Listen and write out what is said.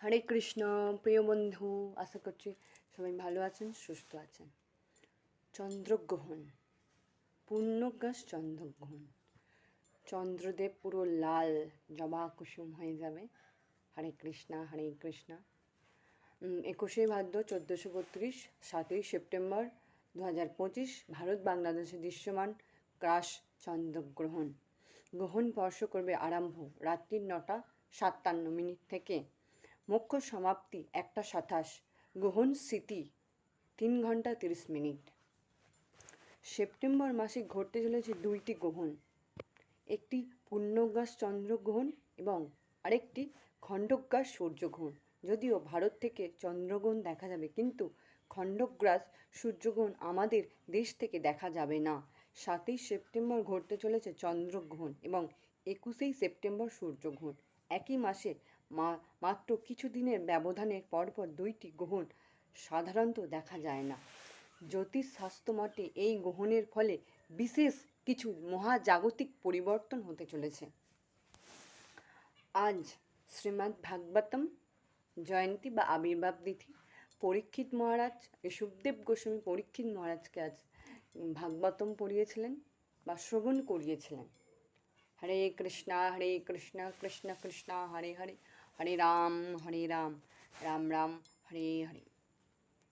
হরে কৃষ্ণ প্রিয় বন্ধু, আশা করছি সবাই ভালো আছেন, সুস্থ আছেন। চন্দ্রগ্রহণ, পূর্ণগ্রাস চন্দ্রগ্রহণ। চন্দ্রদেব পুরো লাল জবা কুসুম হয়ে যাবে। হরে কৃষ্ণা হরে কৃষ্ণা। 21শে ভাদ্র 1432, 7ই সেপ্টেম্বর 2025 ভারত বাংলাদেশে দৃশ্যমান ক্রাস চন্দ্রগ্রহণ। গ্রহণ স্পর্শ করবে আরম্ভ রাত্রি 9:57 থেকে, মুখ্য সমাপ্তি 1:27। গ্রহণ স্থিতি 3 ঘন্টা 30 মিনিট। সেপ্টেম্বর মাসে ঘটতে চলেছে দুইটি গ্রহণ, একটি পূর্ণগ্রাস চন্দ্রগ্রহণ এবং আরেকটি খণ্ডগ্রাস সূর্যগ্রহণ। যদিও ভারত থেকে চন্দ্রগ্রহণ দেখা যাবে, কিন্তু খণ্ডগ্রাস সূর্যগ্রহণ আমাদের দেশ থেকে দেখা যাবে না। 7ই সেপ্টেম্বর ঘটতে চলেছে চন্দ্রগ্রহণ এবং 21শে সেপ্টেম্বর সূর্যগ্রহণ। একই মাসে মাত্র কিছু দিনের ব্যবধানের পরপর দুইটি গ্রহণ সাধারণত দেখা যায় না। জ্যোতিষশাস্ত্র মতে এই গ্রহণের ফলে বিশেষ কিছু মহাজাগতিক পরিবর্তন হতে চলেছে। আজ শ্রীমদ্ ভাগবতম জয়ন্তী বা আবির্ভাব তিথি। পরীক্ষিত মহারাজ, সুখদেব গোস্বামী পরীক্ষিত মহারাজকে আজ ভাগবতম পড়িয়েছিলেন বা শ্রবণ করিয়েছিলেন। হরে কৃষ্ণা কৃষ্ণ কৃষ্ণ হরে হরে, হরে রাম রাম রাম হরে হরে।